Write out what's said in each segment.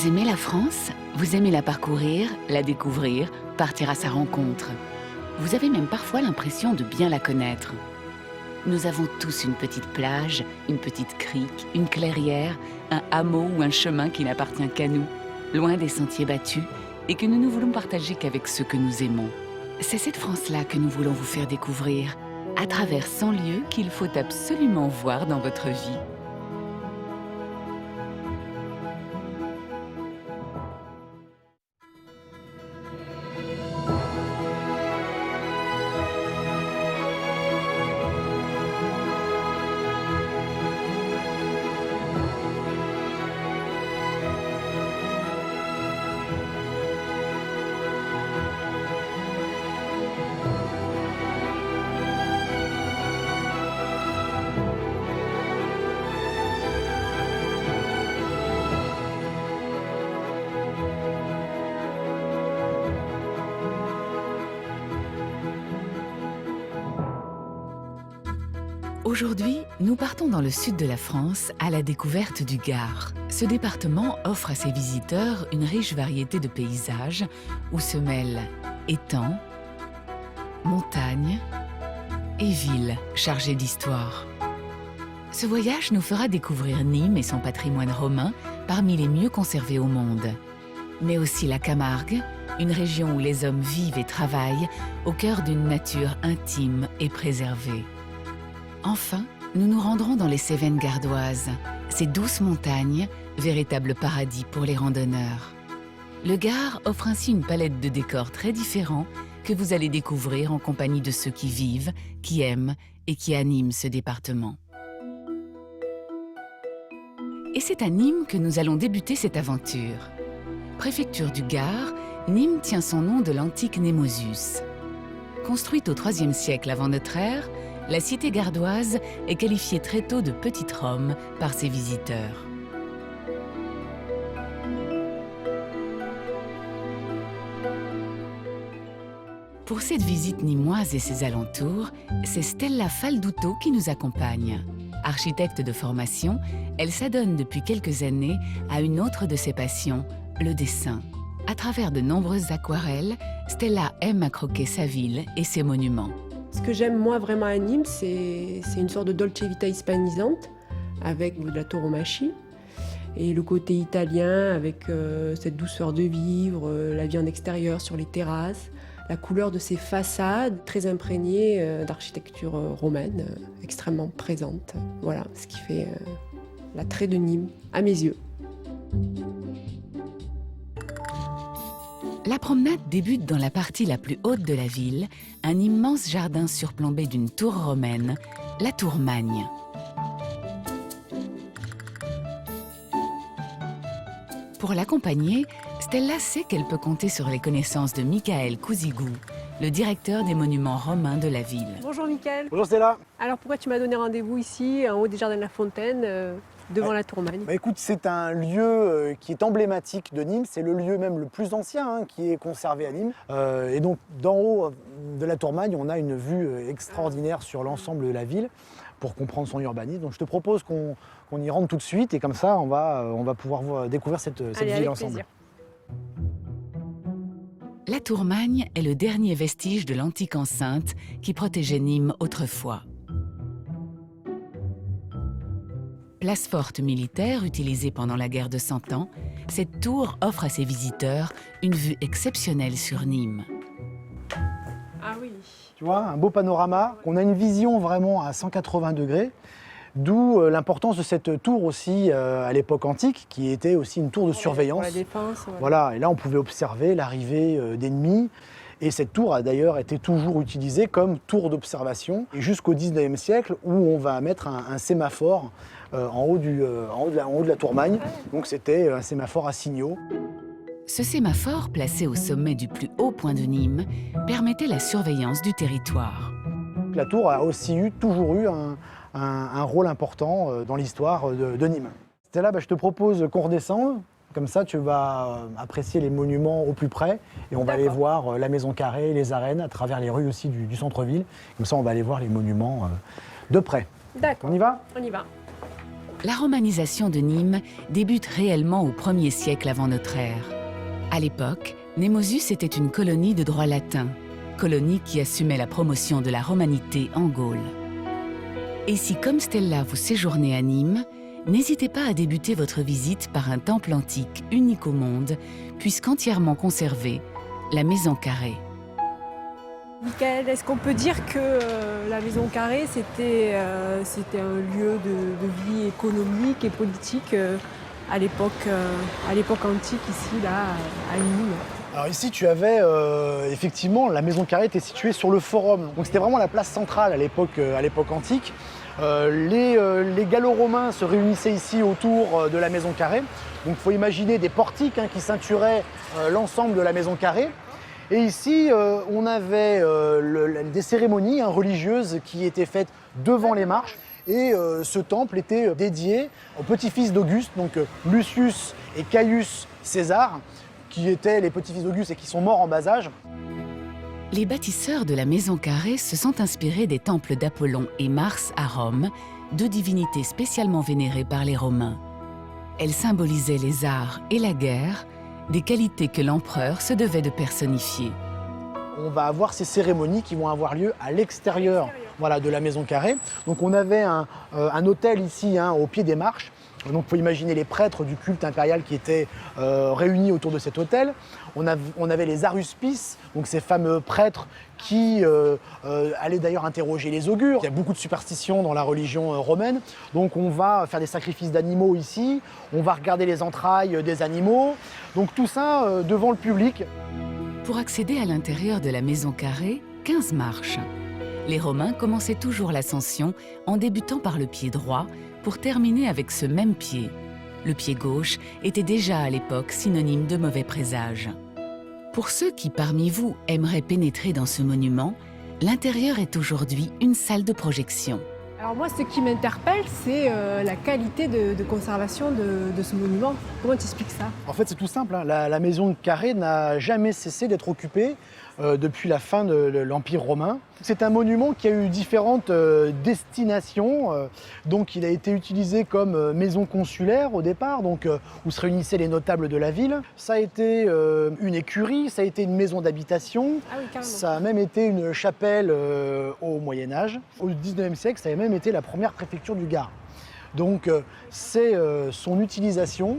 Vous aimez la France? Vous aimez la parcourir, la découvrir, partir à sa rencontre. Vous avez même parfois l'impression de bien la connaître. Nous avons tous une petite plage, une petite crique, une clairière, un hameau ou un chemin qui n'appartient qu'à nous, loin des sentiers battus, et que nous ne voulons partager qu'avec ceux que nous aimons. C'est cette France-là que nous voulons vous faire découvrir, à travers 100 lieux qu'il faut absolument voir dans votre vie. Aujourd'hui, nous partons dans le sud de la France à la découverte du Gard. Ce département offre à ses visiteurs une riche variété de paysages où se mêlent étangs, montagnes et villes chargées d'histoire. Ce voyage nous fera découvrir Nîmes et son patrimoine romain parmi les mieux conservés au monde. Mais aussi la Camargue, une région où les hommes vivent et travaillent au cœur d'une nature intime et préservée. Enfin, nous nous rendrons dans les Cévennes gardoises, ces douces montagnes, véritable paradis pour les randonneurs. Le Gard offre ainsi une palette de décors très différents que vous allez découvrir en compagnie de ceux qui vivent, qui aiment et qui animent ce département. Et c'est à Nîmes que nous allons débuter cette aventure. Préfecture du Gard, Nîmes tient son nom de l'antique Némosus. Construite au IIIe siècle avant notre ère, la cité gardoise est qualifiée très tôt de petite Rome par ses visiteurs. Pour cette visite nîmoise et ses alentours, c'est Stella Falduto qui nous accompagne. Architecte de formation, elle s'adonne depuis quelques années à une autre de ses passions, le dessin. À travers de nombreuses aquarelles, Stella aime à croquer sa ville et ses monuments. Ce que j'aime moi vraiment à Nîmes, c'est une sorte de dolce vita hispanisante avec de la tauromachie et le côté italien avec cette douceur de vivre, la vie en extérieur sur les terrasses, la couleur de ces façades très imprégnées d'architecture romaine, extrêmement présente. Voilà ce qui fait l'attrait de Nîmes à mes yeux. La promenade débute dans la partie la plus haute de la ville, un immense jardin surplombé d'une tour romaine, la tour Magne. Pour l'accompagner, Stella sait qu'elle peut compter sur les connaissances de Michael Cousigou, le directeur des monuments romains de la ville. Bonjour Michael. Bonjour Stella. Alors pourquoi tu m'as donné rendez-vous ici, en haut des Jardins de la Fontaine, devant la tour Magne? Écoute, c'est un lieu qui est emblématique de Nîmes. C'est le lieu même le plus ancien qui est conservé à Nîmes. Et donc, d'en haut de la tour Magne, on a une vue extraordinaire sur l'ensemble de la ville pour comprendre son urbanisme. Donc, je te propose qu'on y rentre tout de suite et comme ça, on va pouvoir découvrir cette ville ensemble. Plaisir. La tour Magne est le dernier vestige de l'antique enceinte qui protégeait Nîmes autrefois. Place forte militaire utilisée pendant la guerre de 100 ans, cette tour offre à ses visiteurs une vue exceptionnelle sur Nîmes. Ah oui. Tu vois, un beau panorama. On a une vision vraiment à 180 degrés, d'où l'importance de cette tour aussi à l'époque antique, qui était aussi une tour de surveillance. Pour la défense. Ouais. Voilà, et là on pouvait observer l'arrivée d'ennemis. Et cette tour a d'ailleurs été toujours utilisée comme tour d'observation jusqu'au 19e siècle où on va mettre un sémaphore en haut de la tour Magne. Donc c'était un sémaphore à signaux. Ce sémaphore, placé au sommet du plus haut point de Nîmes, permettait la surveillance du territoire. La tour a aussi toujours eu un rôle important dans l'histoire de Nîmes. Stella, je te propose qu'on redescende. Comme ça, tu vas apprécier les monuments au plus près et on va aller voir la Maison Carrée, les arènes, à travers les rues aussi du centre-ville. Comme ça, on va aller voir les monuments de près. D'accord. On y va ? On y va. La romanisation de Nîmes débute réellement au 1er siècle avant notre ère. À l'époque, Némosus était une colonie de droit latin, colonie qui assumait la promotion de la romanité en Gaule. Et si, comme Stella, vous séjournez à Nîmes, n'hésitez pas à débuter votre visite par un temple antique unique au monde, puisqu'entièrement conservé, la Maison Carrée. Michael, est-ce qu'on peut dire que la Maison Carrée, c'était un lieu de vie économique et politique à l'époque antique, ici, là, à Nîmes? Alors ici, tu avais effectivement, la Maison Carrée était située sur le forum. Donc c'était vraiment la place centrale à l'époque antique. Les Gallo-Romains se réunissaient ici autour de la Maison Carrée. Donc il faut imaginer des portiques qui ceinturaient l'ensemble de la Maison Carrée. Et ici, on avait des cérémonies religieuses qui étaient faites devant les marches. Et ce temple était dédié aux petits-fils d'Auguste, donc Lucius et Caius César, qui étaient les petits-fils d'Auguste et qui sont morts en bas âge. Les bâtisseurs de la Maison Carrée se sont inspirés des temples d'Apollon et Mars à Rome, deux divinités spécialement vénérées par les Romains. Elles symbolisaient les arts et la guerre, des qualités que l'empereur se devait de personnifier. On va avoir ces cérémonies qui vont avoir lieu à l'extérieur de la Maison Carrée. Donc on avait un autel ici au pied des marches. Donc il faut imaginer les prêtres du culte impérial qui étaient réunis autour de cet autel. On avait les aruspices, donc ces fameux prêtres qui allaient d'ailleurs interroger les augures. Il y a beaucoup de superstitions dans la religion romaine. Donc on va faire des sacrifices d'animaux ici, on va regarder les entrailles des animaux. Donc tout ça devant le public. Pour accéder à l'intérieur de la Maison Carrée, 15 marches. Les Romains commençaient toujours l'ascension en débutant par le pied droit pour terminer avec ce même pied. Le pied gauche était déjà à l'époque synonyme de mauvais présage. Pour ceux qui parmi vous aimeraient pénétrer dans ce monument, l'intérieur est aujourd'hui une salle de projection. Alors moi, ce qui m'interpelle, c'est la qualité de conservation de ce monument. Comment tu expliques ça? En fait, c'est tout simple. La Maison Carrée n'a jamais cessé d'être occupée depuis la fin de l'Empire romain. C'est un monument qui a eu différentes destinations. Donc il a été utilisé comme maison consulaire au départ, donc, où se réunissaient les notables de la ville. Ça a été une écurie, ça a été une maison d'habitation, ça a même été une chapelle au Moyen-Âge. Au XIXe siècle, ça a même été la première préfecture du Gard. Donc c'est son utilisation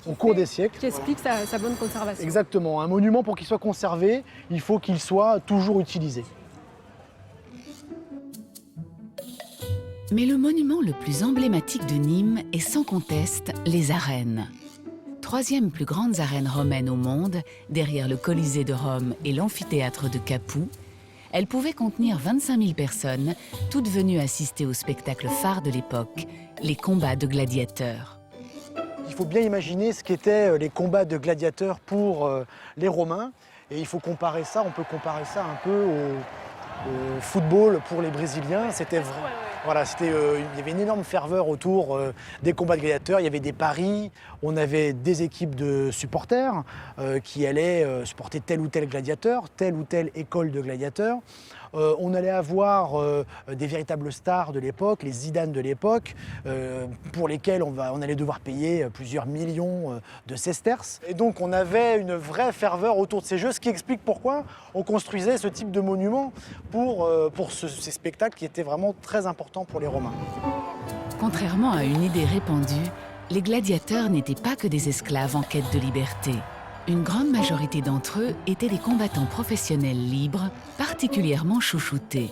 au cours des siècles. Qui explique sa bonne conservation. Exactement. Un monument, pour qu'il soit conservé, il faut qu'il soit toujours utilisé. Mais le monument le plus emblématique de Nîmes est sans conteste les arènes. Troisième plus grandes arènes romaines au monde, derrière le Colisée de Rome et l'amphithéâtre de Capoue, elles pouvaient contenir 25 000 personnes, toutes venues assister au spectacle phare de l'époque, les combats de gladiateurs. Il faut bien imaginer ce qu'étaient les combats de gladiateurs pour les Romains. Et il faut comparer ça, on peut comparer ça un peu au football pour les Brésiliens. C'était vrai. Voilà, il y avait une énorme ferveur autour des combats de gladiateurs. Il y avait des paris, on avait des équipes de supporters qui allaient supporter tel ou tel gladiateur, telle ou telle école de gladiateurs. On allait avoir des véritables stars de l'époque, les Zidane de l'époque, pour lesquels on allait devoir payer plusieurs millions de sesterces. Et donc on avait une vraie ferveur autour de ces jeux, ce qui explique pourquoi on construisait ce type de monument pour ces spectacles qui étaient vraiment très importants pour les Romains. Contrairement à une idée répandue, les gladiateurs n'étaient pas que des esclaves en quête de liberté. Une grande majorité d'entre eux étaient des combattants professionnels libres, particulièrement chouchoutés.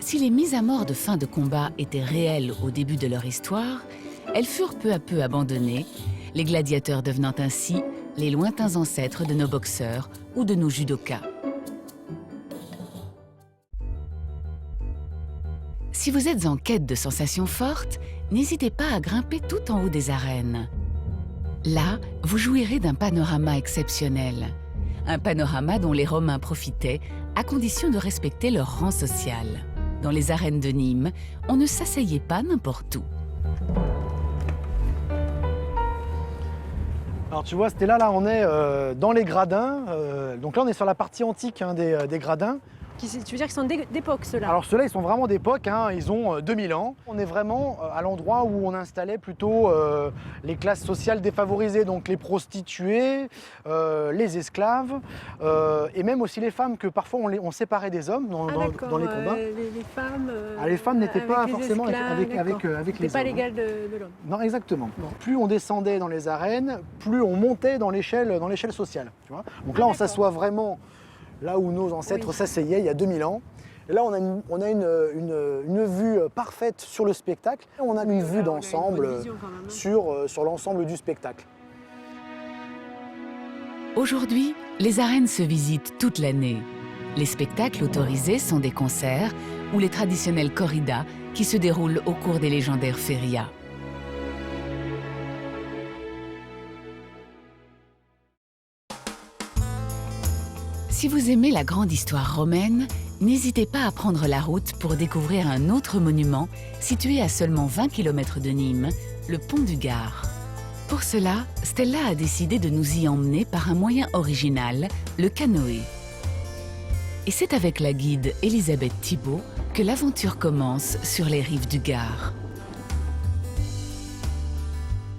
Si les mises à mort de fin de combat étaient réelles au début de leur histoire, elles furent peu à peu abandonnées, les gladiateurs devenant ainsi les lointains ancêtres de nos boxeurs ou de nos judokas. Si vous êtes en quête de sensations fortes, n'hésitez pas à grimper tout en haut des arènes. Là, vous jouirez d'un panorama exceptionnel. Un panorama dont les Romains profitaient à condition de respecter leur rang social. Dans les arènes de Nîmes, on ne s'asseyait pas n'importe où. Alors tu vois, Stella, là on est dans les gradins. Donc là on est sur la partie antique des gradins. Tu veux dire qu'ils sont d'époque, ceux-là? Alors ceux-là, ils sont vraiment d'époque, hein, ils ont 2000 ans. On est vraiment à l'endroit où on installait plutôt les classes sociales défavorisées, donc les prostituées, les esclaves, et même aussi les femmes, que parfois on séparait des hommes dans les combats. Les femmes... Les femmes n'étaient pas forcément avec les pas hommes. l'égal de l'homme. Non, exactement. Bon. Plus on descendait dans les arènes, plus on montait dans l'échelle sociale. Tu vois, donc là, on s'assoit vraiment là où nos ancêtres s'asseyaient il y a 2000 ans. Et là, on a une vue parfaite sur le spectacle. Et on a une vue d'ensemble sur l'ensemble du spectacle. Aujourd'hui, les arènes se visitent toute l'année. Les spectacles autorisés sont des concerts ou les traditionnelles corridas qui se déroulent au cours des légendaires férias. Si vous aimez la grande histoire romaine, n'hésitez pas à prendre la route pour découvrir un autre monument situé à seulement 20 km de Nîmes, le pont du Gard. Pour cela, Stella a décidé de nous y emmener par un moyen original, le canoë. Et c'est avec la guide Elisabeth Thibault que l'aventure commence sur les rives du Gard.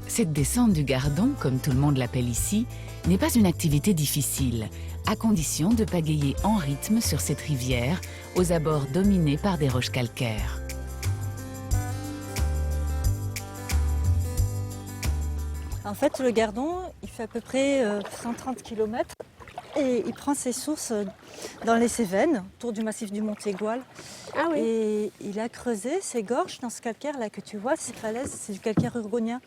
Cette descente du Gardon, comme tout le monde l'appelle ici, n'est pas une activité difficile, à condition de pagayer en rythme sur cette rivière, aux abords dominés par des roches calcaires. En fait, le Gardon, il fait à peu près 130 km et il prend ses sources dans les Cévennes, autour du massif du Montégoal. Ah oui. Et il a creusé ses gorges dans ce calcaire-là que tu vois, ces falaises, c'est du calcaire urgonien.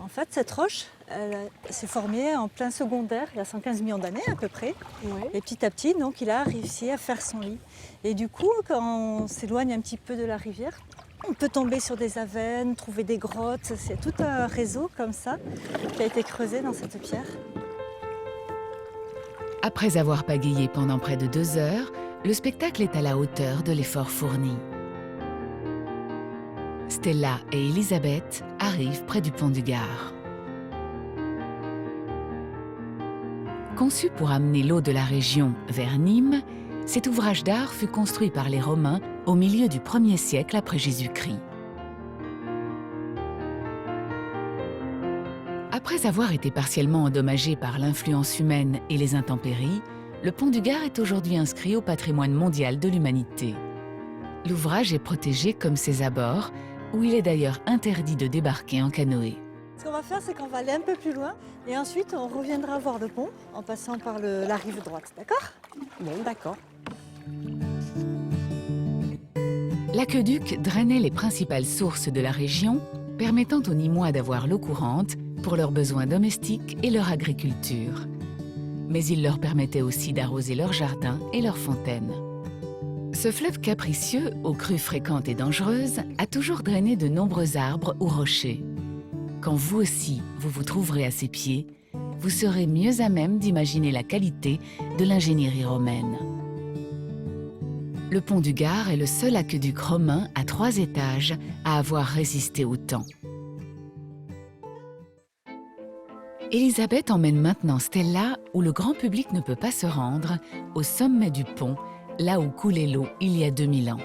En fait, cette roche, elle s'est formée en plein secondaire, il y a 115 millions d'années à peu près. Ouais. Et petit à petit, donc, il a réussi à faire son lit. Et du coup, quand on s'éloigne un petit peu de la rivière, on peut tomber sur des avennes, trouver des grottes. C'est tout un réseau comme ça qui a été creusé dans cette pierre. Après avoir pagayé pendant près de 2 heures, le spectacle est à la hauteur de l'effort fourni. Stella et Elisabeth arrivent près du pont du Gard. Conçu pour amener l'eau de la région vers Nîmes, cet ouvrage d'art fut construit par les Romains au milieu du 1er siècle après Jésus-Christ. Après avoir été partiellement endommagé par l'influence humaine et les intempéries, le pont du Gard est aujourd'hui inscrit au patrimoine mondial de l'humanité. L'ouvrage est protégé comme ses abords, où il est d'ailleurs interdit de débarquer en canoë. Ce qu'on va faire, c'est qu'on va aller un peu plus loin et ensuite on reviendra voir le pont en passant par la rive droite, d'accord? Bon, d'accord. L'aqueduc drainait les principales sources de la région, permettant aux Nîmois d'avoir l'eau courante pour leurs besoins domestiques et leur agriculture. Mais il leur permettait aussi d'arroser leurs jardins et leurs fontaines. Ce fleuve capricieux, aux crues fréquentes et dangereuses, a toujours drainé de nombreux arbres ou rochers. Quand vous aussi, vous vous trouverez à ses pieds, vous serez mieux à même d'imaginer la qualité de l'ingénierie romaine. Le pont du Gard est le seul aqueduc romain à 3 étages à avoir résisté au temps. Elisabeth emmène maintenant Stella où le grand public ne peut pas se rendre, au sommet du pont, là où coulait l'eau il y a 2000 ans.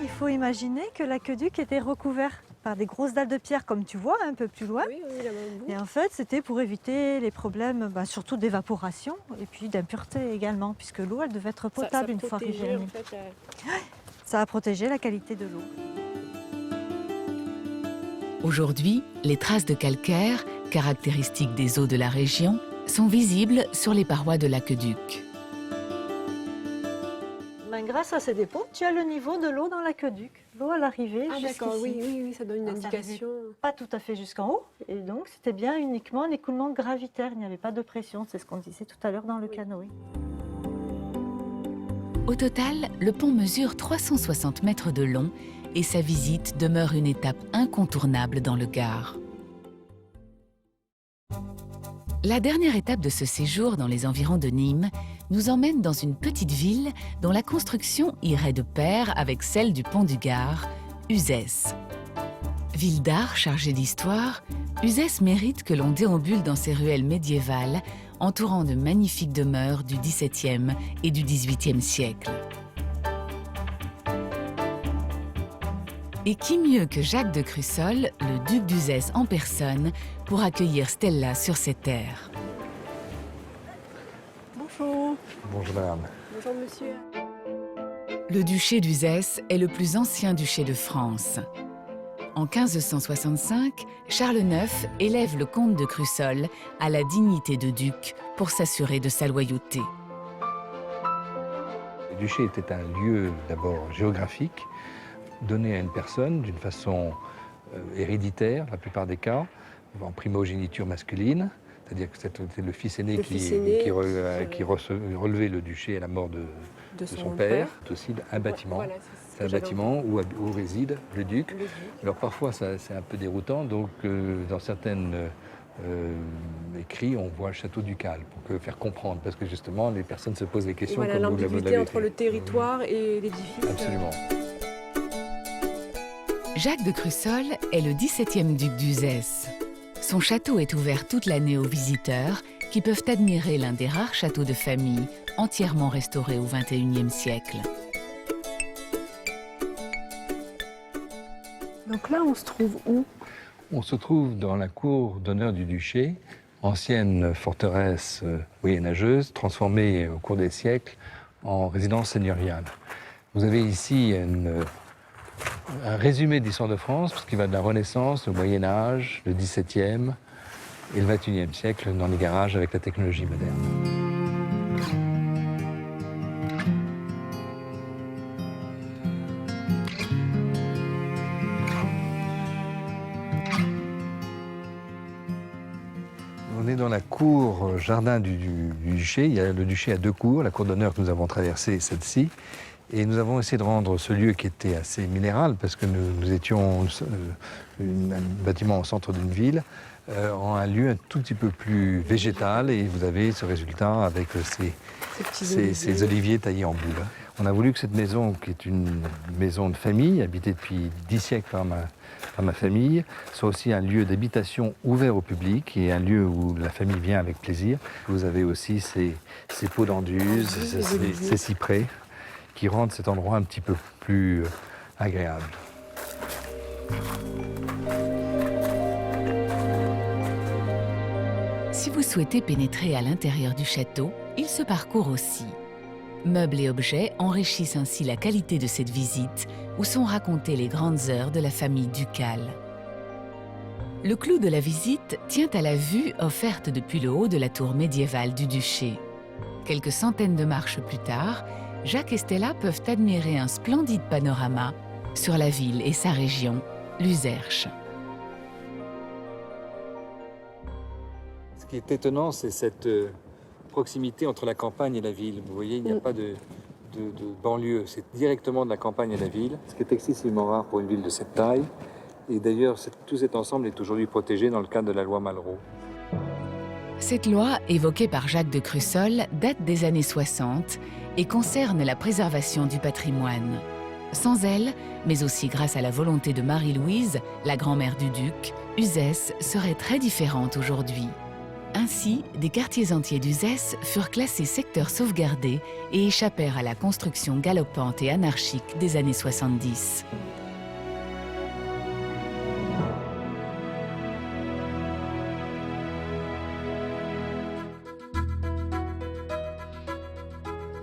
Il faut imaginer que l'aqueduc était recouvert par des grosses dalles de pierre, comme tu vois, un peu plus loin. Oui, là-bas au bout. Et en fait, c'était pour éviter les problèmes, surtout d'évaporation et puis d'impureté également, puisque l'eau, elle devait être potable une fois arrivée à Nîmes. En fait, Ça a protégé la qualité de l'eau. Aujourd'hui, les traces de calcaire, caractéristiques des eaux de la région, sont visibles sur les parois de l'aqueduc. Grâce à ces dépôts, tu as le niveau de l'eau dans l'aqueduc. L'eau à l'arrivée d'accord, jusqu'ici. oui, ça donne une indication. Pas tout à fait jusqu'en haut. Et donc, c'était bien uniquement un écoulement gravitaire. Il n'y avait pas de pression. C'est ce qu'on disait tout à l'heure dans le canoë. Au total, le pont mesure 360 mètres de long et sa visite demeure une étape incontournable dans le Gard. La dernière étape de ce séjour dans les environs de Nîmes nous emmène dans une petite ville dont la construction irait de pair avec celle du pont du Gard, Uzès. Ville d'art chargée d'histoire, Uzès mérite que l'on déambule dans ses ruelles médiévales entourant de magnifiques demeures du XVIIe et du XVIIIe siècle. Et qui mieux que Jacques de Crussol, le duc d'Uzès en personne, pour accueillir Stella sur ses terres. Bonjour. Bonjour madame. Bonjour monsieur. Le duché d'Uzès est le plus ancien duché de France. En 1565, Charles IX élève le comte de Crussol à la dignité de duc pour s'assurer de sa loyauté. Le duché était un lieu d'abord géographique, donné à une personne d'une façon héréditaire, la plupart des cas, en primogéniture masculine, c'est-à-dire que c'était le fils aîné qui relevait le duché à la mort de son père. C'est aussi un bâtiment. Voilà, c'est un bâtiment où réside le duc. Alors parfois c'est un peu déroutant, donc dans certaines écrits on voit le château ducal pour faire comprendre, parce que justement les personnes se posent des questions. Voilà, comme vous l'ambiguïté l'avez entre fait. le territoire et l'édifice. Absolument. Jacques de Crussol est le 17e duc d'Uzès. Son château est ouvert toute l'année aux visiteurs qui peuvent admirer l'un des rares châteaux de famille entièrement restaurés au XXIe siècle. Donc là, on se trouve où? On se trouve dans la cour d'honneur du duché, ancienne forteresse moyenâgeuse, transformée au cours des siècles en résidence seigneuriale. Vous avez ici un résumé de l'histoire de France, qui va de la Renaissance, au Moyen-Âge, le XVIIe et le XXIe siècle, dans les garages avec la technologie moderne. On est dans la cour jardin du duché. Il y a le duché à deux cours, la cour d'honneur que nous avons traversée, celle-ci. Et nous avons essayé de rendre ce lieu qui était assez minéral, parce que nous étions un bâtiment au centre d'une ville, en un lieu un tout petit peu plus végétal. Et vous avez ce résultat avec ces oliviers taillés en boule. On a voulu que cette maison, qui est une maison de famille, habitée depuis 10 siècles par ma famille, soit aussi un lieu d'habitation ouvert au public et un lieu où la famille vient avec plaisir. Vous avez aussi ces pots d'anduze, ces cyprès, qui rendent cet endroit un petit peu plus agréable. Si vous souhaitez pénétrer à l'intérieur du château, il se parcourt aussi. Meubles et objets enrichissent ainsi la qualité de cette visite, où sont racontées les grandes heures de la famille ducale. Le clou de la visite tient à la vue offerte depuis le haut de la tour médiévale du duché. Quelques centaines de marches plus tard, Jacques et Stella peuvent admirer un splendide panorama sur la ville et sa région, l'Uzerche. Ce qui est étonnant, c'est cette proximité entre la campagne et la ville. Vous voyez, il n'y a pas de banlieue, c'est directement de la campagne à la ville, ce qui est excessivement rare pour une ville de cette taille. Et d'ailleurs, tout cet ensemble est aujourd'hui protégé dans le cadre de la loi Malraux. Cette loi, évoquée par Jacques de Crussol, date des années 60 et concerne la préservation du patrimoine. Sans elle, mais aussi grâce à la volonté de Marie-Louise, la grand-mère du duc, Uzès serait très différente aujourd'hui. Ainsi, des quartiers entiers d'Uzès furent classés secteurs sauvegardés et échappèrent à la construction galopante et anarchique des années 70.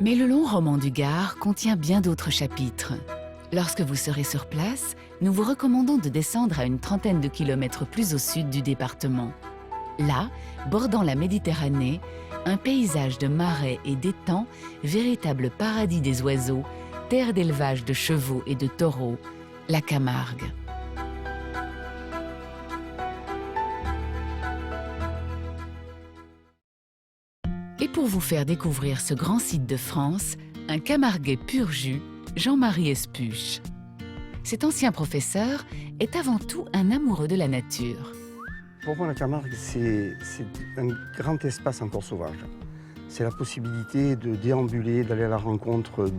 Mais le long roman du Gard contient bien d'autres chapitres. Lorsque vous serez sur place, nous vous recommandons de descendre à une trentaine de kilomètres plus au sud du département. Là, bordant la Méditerranée, un paysage de marais et d'étangs, véritable paradis des oiseaux, terre d'élevage de chevaux et de taureaux, la Camargue. Et pour vous faire découvrir ce grand site de France, un Camarguais pur jus, Jean-Marie Espuche. Cet ancien professeur est avant tout un amoureux de la nature. Pour moi, la Camargue, c'est un grand espace encore sauvage. C'est la possibilité de déambuler, d'aller à la rencontre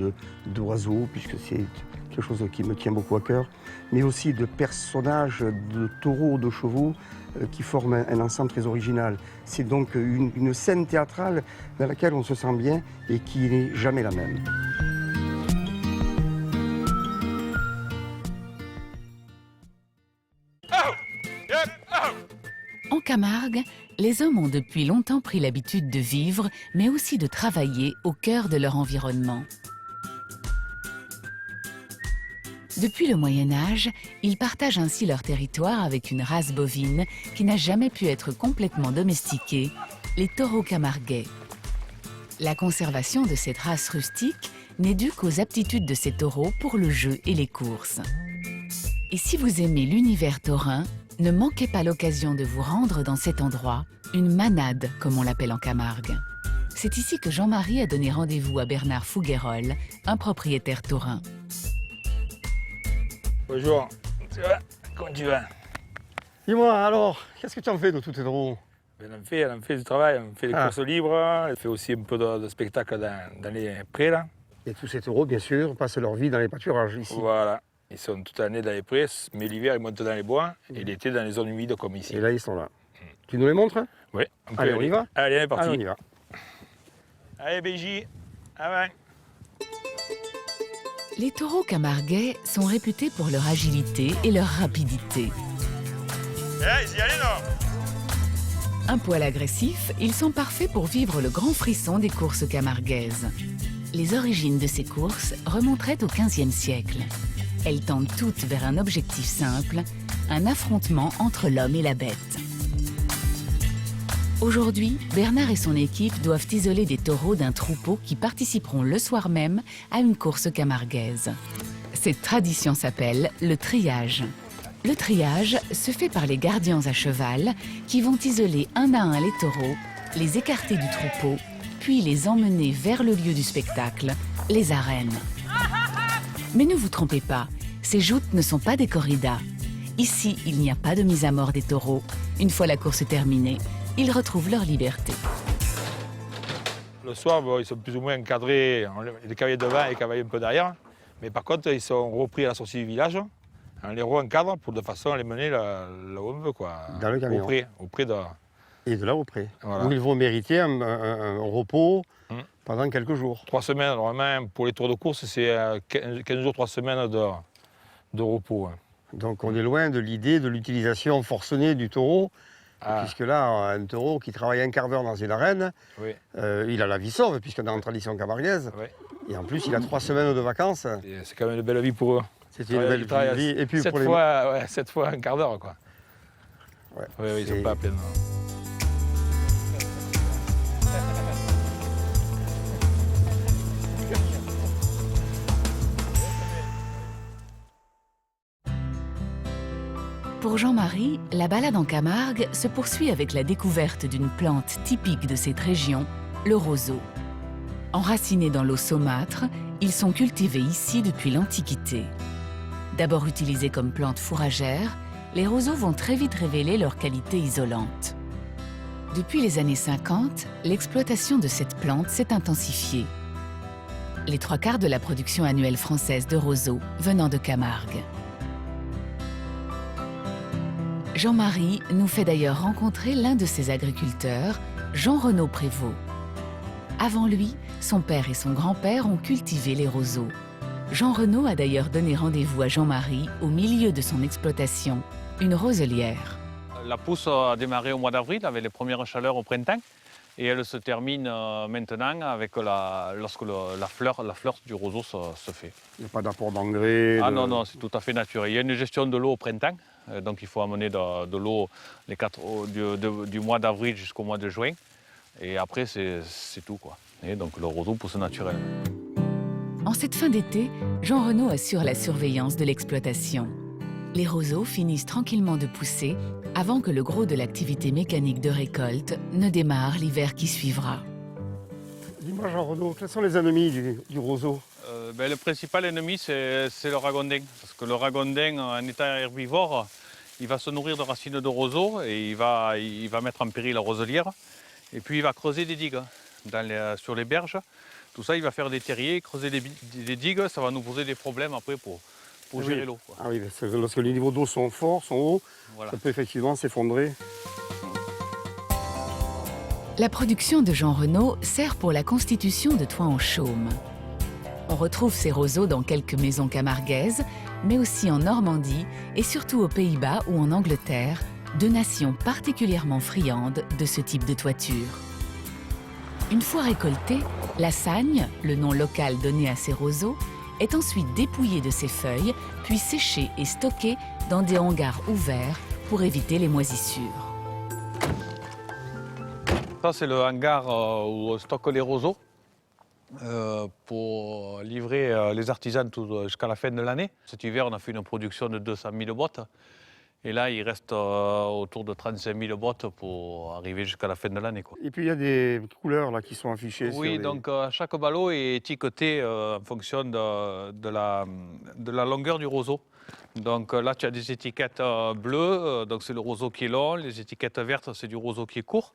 d'oiseaux, puisque c'est quelque chose qui me tient beaucoup à cœur, mais aussi de personnages, de taureaux, de chevaux qui forment un ensemble très original. C'est donc une scène théâtrale dans laquelle on se sent bien et qui n'est jamais la même. En Camargue, les hommes ont depuis longtemps pris l'habitude de vivre, mais aussi de travailler au cœur de leur environnement. Depuis le Moyen-Âge, ils partagent ainsi leur territoire avec une race bovine qui n'a jamais pu être complètement domestiquée, les taureaux camarguais. La conservation de cette race rustique n'est due qu'aux aptitudes de ces taureaux pour le jeu et les courses. Et si vous aimez l'univers taurin, ne manquez pas l'occasion de vous rendre dans cet endroit, une manade comme on l'appelle en Camargue. C'est ici que Jean-Marie a donné rendez-vous à Bernard Fouguerolles, un propriétaire taurin. Bonjour, ça va? Comment tu vas? Dis-moi alors, qu'est-ce que tu en fais de tous tes taureaux? Elle en fait du travail, on fait des courses libres, elle fait aussi un peu de spectacle dans les prés là. Et tous ces taureaux, bien sûr, passent leur vie dans les pâturages ici. Voilà, ils sont toute l'année dans les prés, mais l'hiver ils montent dans les bois et l'été dans les zones humides comme ici. Et là, ils sont là. Tu nous les montres? Oui, Allez, on y va? Allez, on est parti. Allez, on y va. Allez, BJ, avant. Les taureaux camarguais sont réputés pour leur agilité et leur rapidité. Un poil agressif, ils sont parfaits pour vivre le grand frisson des courses camarguaises. Les origines de ces courses remonteraient au XVe siècle. Elles tendent toutes vers un objectif simple, un affrontement entre l'homme et la bête. Aujourd'hui, Bernard et son équipe doivent isoler des taureaux d'un troupeau qui participeront le soir même à une course camarguaise. Cette tradition s'appelle le triage. Le triage se fait par les gardiens à cheval qui vont isoler un à un les taureaux, les écarter du troupeau, puis les emmener vers le lieu du spectacle, les arènes. Mais ne vous trompez pas, ces joutes ne sont pas des corridas. Ici, il n'y a pas de mise à mort des taureaux. Une fois la course terminée, ils retrouvent leur liberté. Le soir, bon, ils sont plus ou moins encadrés, les cavaliers devant et les cavaliers un peu derrière. Mais par contre, ils sont repris à la sortie du village. On les re-encadre pour de façon à les mener là où on veut, quoi. Dans le camion. Auprès de... Et de là au pré. Voilà. Où ils vont mériter un repos pendant quelques jours. 3 semaines, normalement, pour les tours de course, c'est 15 jours, 3 semaines de repos. Hein. Donc on est loin de l'idée de l'utilisation forcenée du taureau, puisque là, un taureau qui travaille un quart d'heure dans une arène, oui. Il a la vie sauve, puisqu'on est en tradition camarguaise. Oui. Et en plus, il a 3 semaines de vacances. C'est quand même une belle vie pour eux. C'est une belle vie. Et puis 7 pour les... fois, 7 fois un quart d'heure, quoi. Ouais, oui, ils sont pas à peine. Pour Jean-Marie, la balade en Camargue se poursuit avec la découverte d'une plante typique de cette région, le roseau. Enracinés dans l'eau saumâtre, ils sont cultivés ici depuis l'Antiquité. D'abord utilisés comme plante fourragère, les roseaux vont très vite révéler leurs qualités isolantes. Depuis les années 50, l'exploitation de cette plante s'est intensifiée. Les 3/4 de la production annuelle française de roseaux venant de Camargue. Jean-Marie nous fait d'ailleurs rencontrer l'un de ses agriculteurs, Jean-Renaud Prévost. Avant lui, son père et son grand-père ont cultivé les roseaux. Jean-Renaud a d'ailleurs donné rendez-vous à Jean-Marie au milieu de son exploitation, une roselière. La pousse a démarré au mois d'avril avec les premières chaleurs au printemps et elle se termine maintenant avec lorsque la fleur du roseau se fait. Il n'y a pas d'apport d'engrais. Ah non, non, c'est tout à fait naturel. Il y a une gestion de l'eau au printemps, donc il faut amener de l'eau du mois d'avril jusqu'au mois de juin. Et après, c'est tout, quoi. Et donc le roseau pousse naturellement. En cette fin d'été, Jean-Renaud assure la surveillance de l'exploitation. Les roseaux finissent tranquillement de pousser avant que le gros de l'activité mécanique de récolte ne démarre l'hiver qui suivra. Dis-moi Jean-Renaud, quels sont les ennemis du roseau? Le principal ennemi, c'est le ragondin. Parce que le ragondin, en étant herbivore, il va se nourrir de racines de roseaux et il va mettre en péril la roselière. Et puis il va creuser des digues sur les berges Tout ça, il va faire des terriers, creuser des digues, ça va nous poser des problèmes après pour gérer l'eau. Ah oui, parce que lorsque les niveaux d'eau sont forts, sont hauts, Voilà. ça peut effectivement s'effondrer. La production de Jean Renaud sert pour la constitution de toits en chaume. On retrouve ces roseaux dans quelques maisons camarguaises, mais aussi en Normandie et surtout aux Pays-Bas ou en Angleterre, deux nations particulièrement friandes de ce type de toiture. Une fois récoltée, la sagne, le nom local donné à ces roseaux, est ensuite dépouillée de ses feuilles, puis séchée et stockée dans des hangars ouverts pour éviter les moisissures. Ça, c'est le hangar où on stocke les roseaux pour livrer les artisans jusqu'à la fin de l'année. Cet hiver, on a fait une production de 200 000 boîtes. Et là, il reste autour de 35 000 boîtes pour arriver jusqu'à la fin de l'année. Et puis il y a des couleurs là, qui sont affichées. Oui, donc chaque ballot est étiqueté en fonction de la longueur du roseau. Donc là, tu as des étiquettes bleues, donc c'est le roseau qui est long. Les étiquettes vertes, c'est du roseau qui est court.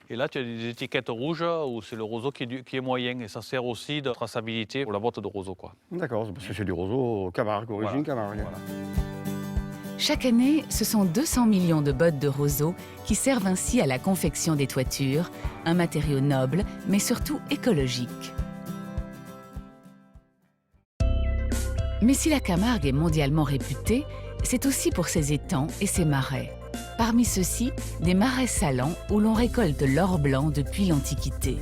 Et là, tu as des étiquettes rouges où c'est le roseau qui est moyen. Et ça sert aussi de traçabilité pour la boîte de roseau. D'accord, parce que c'est du roseau Camargue, origine Camargue. Voilà. Chaque année, ce sont 200 millions de bottes de roseaux qui servent ainsi à la confection des toitures, un matériau noble, mais surtout écologique. Mais si la Camargue est mondialement réputée, c'est aussi pour ses étangs et ses marais. Parmi ceux-ci, des marais salants où l'on récolte l'or blanc depuis l'Antiquité.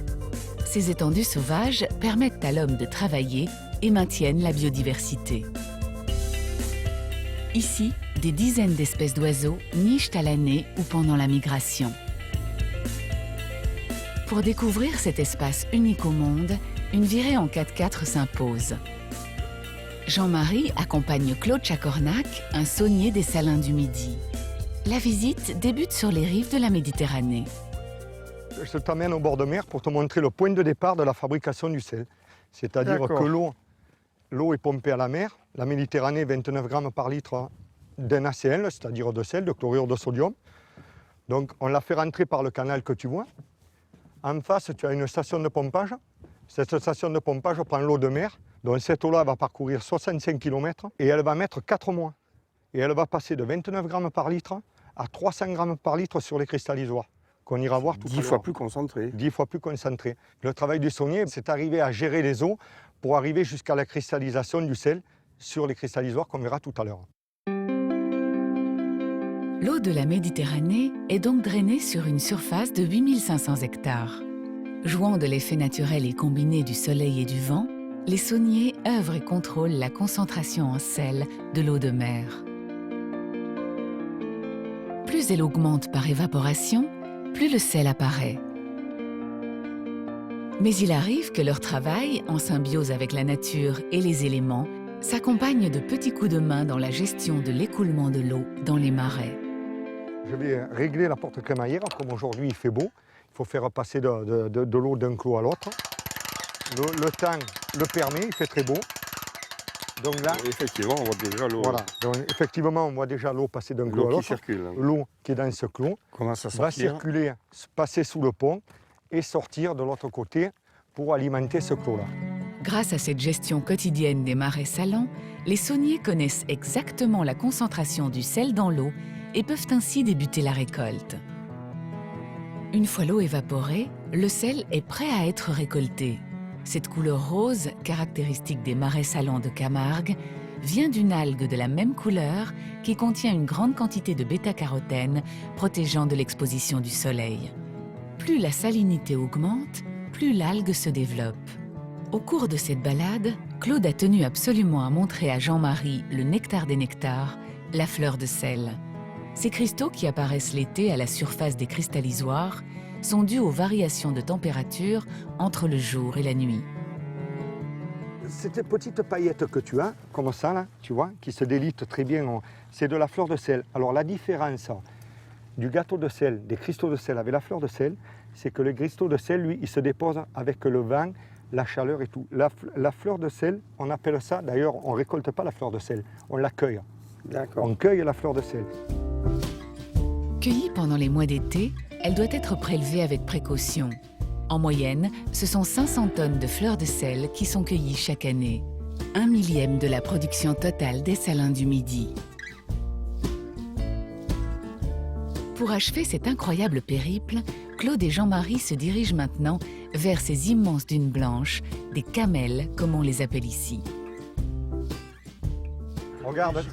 Ces étendues sauvages permettent à l'homme de travailler et maintiennent la biodiversité. Ici, des dizaines d'espèces d'oiseaux nichent à l'année ou pendant la migration. Pour découvrir cet espace unique au monde, une virée en 4x4 s'impose. Jean-Marie accompagne Claude Chacornac, un saunier des Salins du Midi. La visite débute sur les rives de la Méditerranée. Je t'amène au bord de mer pour te montrer le point de départ de la fabrication du sel. C'est-à-dire que l'eau est pompée à la mer. La Méditerranée, 29 grammes par litre d'un NaCl, c'est-à-dire de sel, de chlorure de sodium. Donc on la fait rentrer par le canal que tu vois. En face, tu as une station de pompage. Cette station de pompage prend l'eau de mer. Donc cette eau-là va parcourir 65 km et elle va mettre 4 mois. Et elle va passer de 29 grammes par litre à 300 grammes par litre sur les cristallisoires, qu'on ira voir tout à l'heure. 10 fois plus concentré. 10 fois plus concentré. Le travail du saunier, c'est arriver à gérer les eaux pour arriver jusqu'à la cristallisation du sel sur les cristallisoires qu'on verra tout à l'heure. L'eau de la Méditerranée est donc drainée sur une surface de 8500 hectares. Jouant de l'effet naturel et combiné du soleil et du vent, les sauniers œuvrent et contrôlent la concentration en sel de l'eau de mer. Plus elle augmente par évaporation, plus le sel apparaît. Mais il arrive que leur travail, en symbiose avec la nature et les éléments, s'accompagne de petits coups de main dans la gestion de l'écoulement de l'eau dans les marais. Je vais régler la porte crémaillère, comme aujourd'hui il fait beau. Il faut faire passer de l'eau d'un clos à l'autre. Le temps le permet, il fait très beau. Donc là, effectivement, on voit déjà l'eau. Voilà. Donc, effectivement, on voit déjà l'eau passer d'un clos à l'autre. L'eau qui est dans ce clos va circuler, passer sous le pont et sortir de l'autre côté pour alimenter ce clos-là. Grâce à cette gestion quotidienne des marais salants, les sauniers connaissent exactement la concentration du sel dans l'eau et peuvent ainsi débuter la récolte. Une fois l'eau évaporée, le sel est prêt à être récolté. Cette couleur rose, caractéristique des marais salants de Camargue, vient d'une algue de la même couleur qui contient une grande quantité de bêta-carotène protégeant de l'exposition du soleil. Plus la salinité augmente, plus l'algue se développe. Au cours de cette balade, Claude a tenu absolument à montrer à Jean-Marie le nectar des nectars, la fleur de sel. Ces cristaux qui apparaissent l'été à la surface des cristallisoires sont dus aux variations de température entre le jour et la nuit. Cette petite paillette que tu as, comme ça, là, tu vois, qui se délite très bien, c'est de la fleur de sel. Alors la différence du gâteau de sel, des cristaux de sel avec la fleur de sel, c'est que le cristaux de sel, lui, il se dépose avec le vent, la chaleur et tout. La fleur de sel, on appelle ça, d'ailleurs, on ne récolte pas la fleur de sel, on la cueille. D'accord. On cueille la fleur de sel. Cueillie pendant les mois d'été, elle doit être prélevée avec précaution. En moyenne, ce sont 500 tonnes de fleurs de sel qui sont cueillies chaque année. 1/1000 de la production totale des salins du Midi. Pour achever cet incroyable périple, Claude et Jean-Marie se dirigent maintenant vers ces immenses dunes blanches, des camels comme on les appelle ici. Regarde,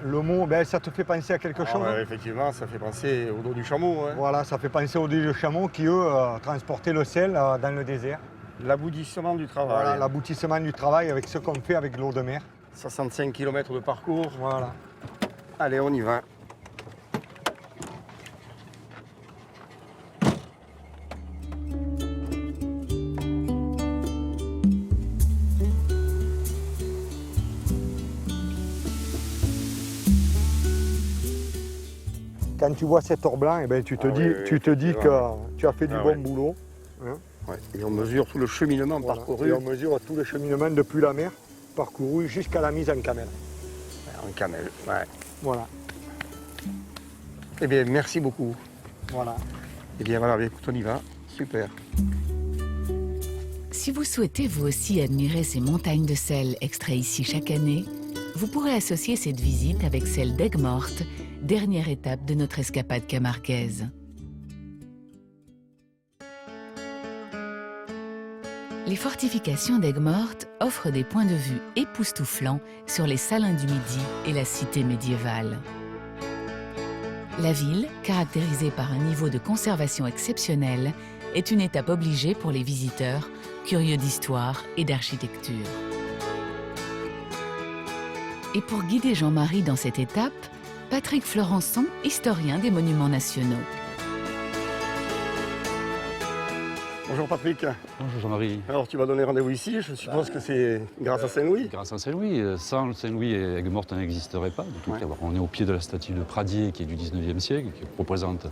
le mot, ben, ça te fait penser à quelque chose? Effectivement, ça fait penser au dos du chameau. Hein. Voilà, ça fait penser aux deux chameaux qui, eux, transportaient le sel dans le désert. L'aboutissement du travail. Voilà, l'aboutissement du travail avec ce qu'on fait avec l'eau de mer. 65 km de parcours. Voilà. Allez, on y va. Quand tu vois cet or blanc, eh ben, tu te dis que tu as fait du bon boulot. Hein. Ouais. Et on mesure tout le cheminement parcouru. Et on mesure tout le cheminement depuis la mer parcouru jusqu'à la mise en camel. En camel, ouais. Voilà. Eh bien, merci beaucoup. Voilà. Eh bien, voilà, écoute, on y va. Super. Si vous souhaitez vous aussi admirer ces montagnes de sel extraits ici chaque année, vous pourrez associer cette visite avec celle d'Aigues-Mortes, dernière étape de notre escapade camarguaise. Les fortifications d'Aigues-Mortes offrent des points de vue époustouflants sur les salins du Midi et la cité médiévale. La ville, caractérisée par un niveau de conservation exceptionnel, est une étape obligée pour les visiteurs, curieux d'histoire et d'architecture. Et pour guider Jean-Marie dans cette étape, Patrick Florençon, historien des monuments nationaux. Bonjour Patrick. Bonjour Jean-Marie. Alors tu vas donner rendez-vous ici, je suppose que c'est grâce à Saint-Louis. Grâce à Saint-Louis. Sans Saint-Louis, Aigues-Mortes n'existerait pas. On est au pied de la statue de Pradier qui est du 19e siècle, qui représente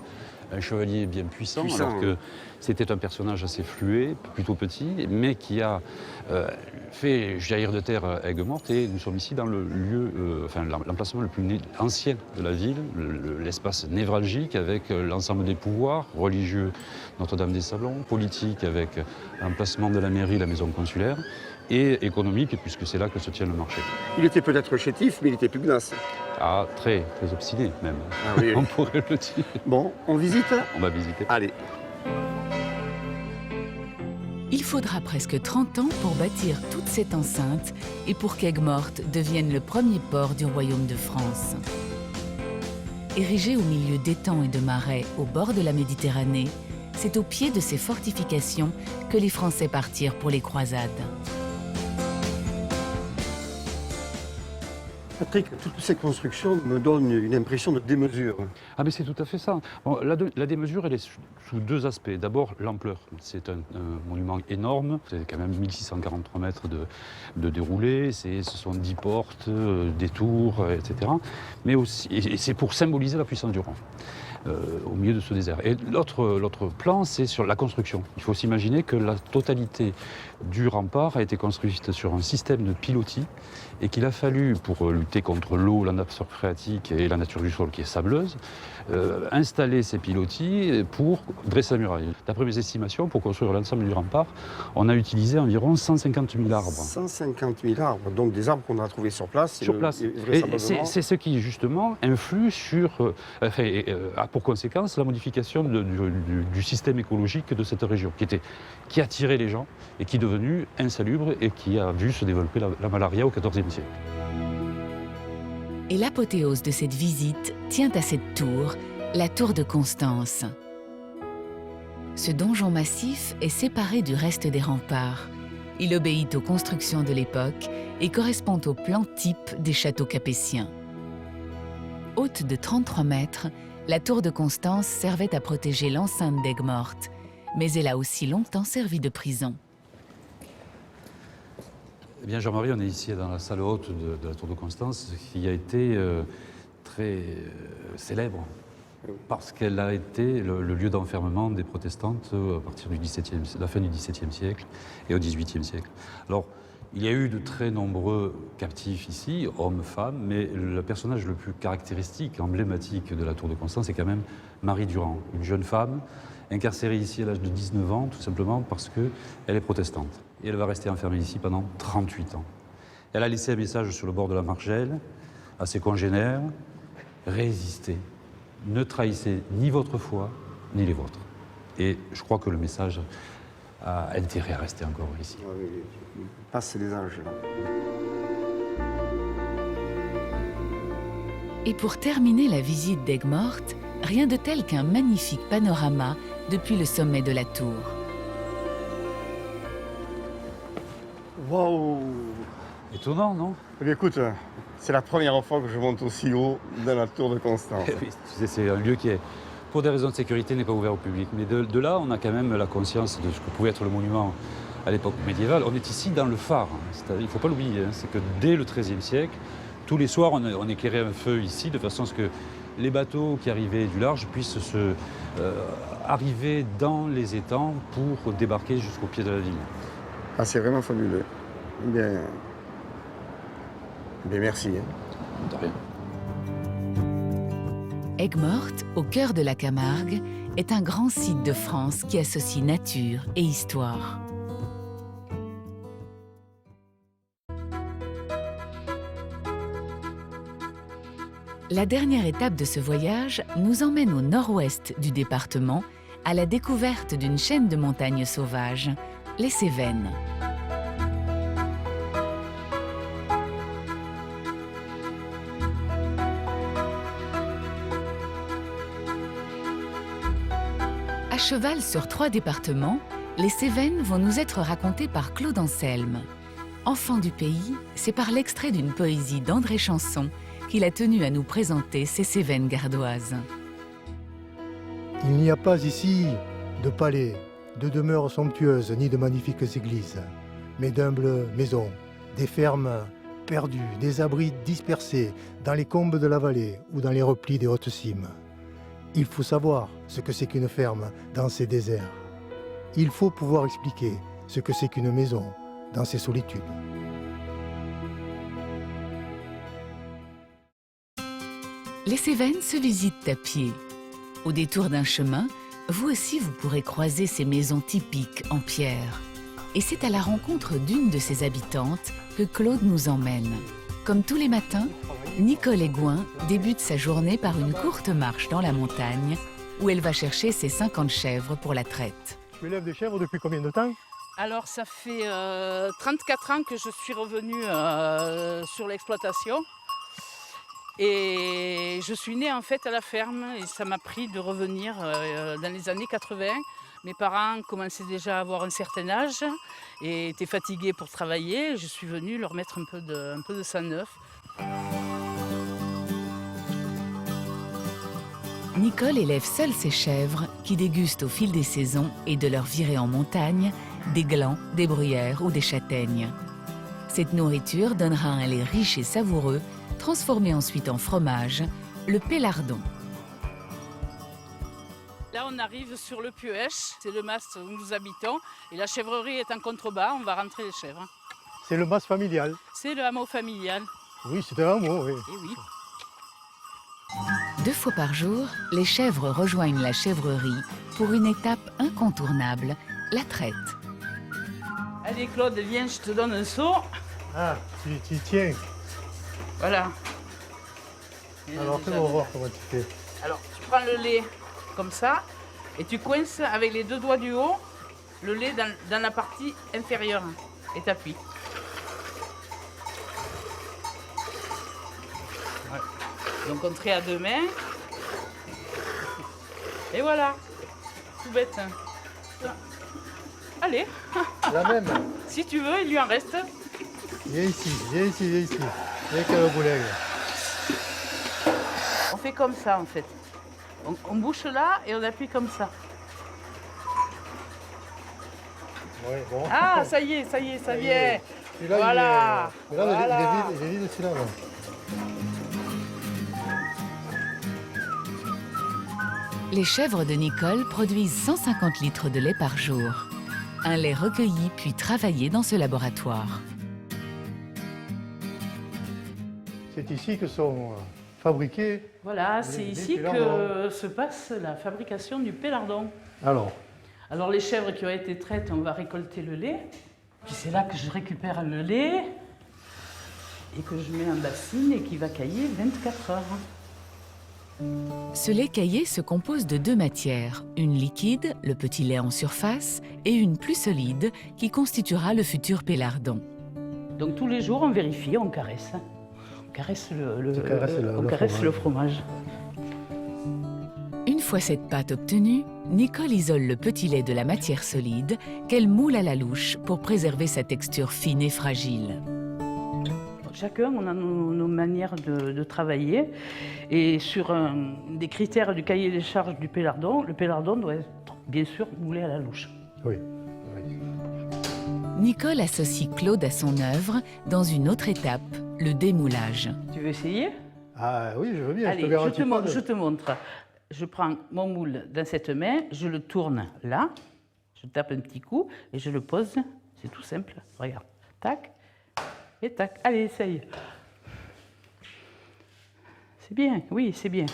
un chevalier bien puissant, alors que c'était un personnage assez fluet, plutôt petit, mais qui a fait jaillir de terre Aigues-Mortes. Et nous sommes ici dans le lieu, l'emplacement le plus ancien de la ville, l'espace névralgique avec l'ensemble des pouvoirs religieux, Notre-Dame-des-Sablons, politique avec l'emplacement de la mairie, la maison consulaire, et économique, puisque c'est là que se tient le marché. Il était peut-être chétif, mais il était pugnace. Ah, très obstiné même. Ah oui. On pourrait le dire. Bon, on visite? On va visiter. Allez. Il faudra presque 30 ans pour bâtir toute cette enceinte et pour qu'Aigues-Mortes devienne le premier port du royaume de France. Érigé au milieu d'étangs et de marais au bord de la Méditerranée, c'est au pied de ces fortifications que les Français partirent pour les croisades. Patrick, toutes ces constructions me donnent une impression de démesure. Ah mais c'est tout à fait ça. Bon, la démesure, elle est sous deux aspects. D'abord, l'ampleur. C'est un monument énorme. C'est quand même 1643 mètres de déroulé. Ce sont 10 portes, des tours, etc. Mais aussi, et c'est pour symboliser la puissance du roi. Au milieu de ce désert. Et l'autre plan, c'est sur la construction. Il faut s'imaginer que la totalité du rempart a été construite sur un système de pilotis et qu'il a fallu, pour lutter contre l'eau, la nappe phréatique et la nature du sol qui est sableuse, installer ces pilotis pour dresser la muraille. D'après mes estimations, pour construire l'ensemble du rempart, on a utilisé environ 150 000 arbres. 150 000 arbres, donc des arbres qu'on a trouvés sur place. Sur place. Et c'est ce qui, justement, influe sur... a pour conséquence la modification du système écologique de cette région, qui attirait les gens et qui est devenu insalubre et qui a vu se développer la malaria au XIVe siècle. Et l'apothéose de cette visite tient à cette tour, la tour de Constance. Ce donjon massif est séparé du reste des remparts. Il obéit aux constructions de l'époque et correspond au plan type des châteaux capétiens. Haute de 33 mètres, la tour de Constance servait à protéger l'enceinte d'Aigues-Mortes, mais elle a aussi longtemps servi de prison. Eh bien, Jean-Marie, on est ici dans la salle haute de la tour de Constance, qui a été très célèbre, parce qu'elle a été le lieu d'enfermement des protestantes à partir de la fin du XVIIe siècle et au XVIIIe siècle. Alors, il y a eu de très nombreux captifs ici, hommes, femmes, mais le personnage le plus caractéristique, emblématique de la tour de Constance, c'est quand même Marie Durand, une jeune femme incarcérée ici à l'âge de 19 ans, tout simplement parce qu'elle est protestante. Et elle va rester enfermée ici pendant 38 ans. Elle a laissé un message sur le bord de la Margelle à ses congénères: résistez, ne trahissez ni votre foi, ni les vôtres. Et je crois que le message a intérêt à rester encore ici. Oui, passe les âges, là. Et pour terminer la visite d'Aigues-Mortes, rien de tel qu'un magnifique panorama depuis le sommet de la tour. Waouh! Étonnant, non? Eh bien, écoute, c'est la première fois que je monte aussi haut dans la tour de Constance. Oui, tu sais, c'est un lieu qui, pour des raisons de sécurité, n'est pas ouvert au public. Mais de là, on a quand même la conscience de ce que pouvait être le monument à l'époque médiévale. On est ici dans le phare. Il ne faut pas l'oublier. C'est que dès le XIIIe siècle, tous les soirs, on éclairait un feu ici, de façon à ce que les bateaux qui arrivaient du large puissent arriver dans les étangs pour débarquer jusqu'au pied de la ville. Ah, c'est vraiment fabuleux. Bien merci. De rien. Aigues-Mortes, au cœur de la Camargue, est un grand site de France qui associe nature et histoire. La dernière étape de ce voyage nous emmène au nord-ouest du département, à la découverte d'une chaîne de montagnes sauvages, les Cévennes. À cheval sur 3 départements, les Cévennes vont nous être racontées par Claude Anselme. Enfant du pays, c'est par l'extrait d'une poésie d'André Chanson qu'il a tenu à nous présenter ces Cévennes gardoises. Il n'y a pas ici de palais, de demeures somptueuses, ni de magnifiques églises, mais d'humbles maisons, des fermes perdues, des abris dispersés dans les combes de la vallée ou dans les replis des hautes cimes. Il faut savoir ce que c'est qu'une ferme dans ces déserts. Il faut pouvoir expliquer ce que c'est qu'une maison dans ces solitudes. Les Cévennes se visitent à pied. Au détour d'un chemin, vous aussi vous pourrez croiser ces maisons typiques en pierre. Et c'est à la rencontre d'une de ses habitantes que Claude nous emmène. Comme tous les matins, Nicole Aigouin débute sa journée par une courte marche dans la montagne où elle va chercher ses 50 chèvres pour la traite. Tu élèves des chèvres depuis combien de temps? Alors ça fait 34 ans que je suis revenue sur l'exploitation. Et je suis née en fait à la ferme et ça m'a pris de revenir dans les années 80. Mes parents commençaient déjà à avoir un certain âge et étaient fatigués pour travailler. Je suis venue leur mettre un peu de sang neuf. Nicole élève seule ses chèvres qui dégustent au fil des saisons et de leur virée en montagne des glands, des bruyères ou des châtaignes. Cette nourriture donnera un lait riche et savoureux, transformé ensuite en fromage, le pélardon. Là, on arrive sur le Puech, c'est le mas où nous habitons. Et la chèvrerie est en contrebas, on va rentrer les chèvres. C'est le mas familial. C'est le hameau familial. Oui, c'est un hameau, oui. Et oui. 2 fois par jour, les chèvres rejoignent la chèvrerie pour une étape incontournable, la traite. Allez Claude, viens, je te donne un seau. Ah, tu tiens. Voilà. Alors, fais-moi voir comment tu fais. Alors, tu prends le lait comme ça et tu coinces avec les 2 doigts du haut le lait dans la partie inférieure et t'appuies. Donc on trait à 2 mains. Et voilà. Tout bête. Allez. La même. Si tu veux, il lui en reste. Viens ici, viens ici, viens ici. Viens qu'à la bouleille. On fait comme ça en fait. On bouche là et on appuie comme ça. Ouais, bon. Ah, ça y est, ça vient. Celui-là, voilà. Il est vide, Voilà. il est vide celui-là. Là. Les chèvres de Nicole produisent 150 litres de lait par jour. Un lait recueilli puis travaillé dans ce laboratoire. C'est ici que sont fabriquer. Voilà, c'est ici que se passe la fabrication du pélardon. Alors les chèvres qui ont été traites, on va récolter le lait. Puis c'est là que je récupère le lait et que je mets en bassine et qui va cailler 24 heures. Ce lait caillé se compose de 2 matières, une liquide, le petit lait en surface, et une plus solide qui constituera le futur pélardon. Donc tous les jours on vérifie, on caresse. On caresse le fromage. Une fois cette pâte obtenue, Nicole isole le petit lait de la matière solide qu'elle moule à la louche pour préserver sa texture fine et fragile. Chacun, on a nos manières de travailler. Et sur des critères du cahier des charges du pélardon, le pélardon doit être bien sûr moulé à la louche. Oui. Nicole associe Claude à son œuvre dans une autre étape, le démoulage. Tu veux essayer? Ah oui, je veux bien. Allez, je te montre. Je prends mon moule dans cette main, je le tourne là, je tape un petit coup et je le pose. C'est tout simple. Regarde. Tac et tac. Allez, essaye. C'est bien, oui, c'est bien.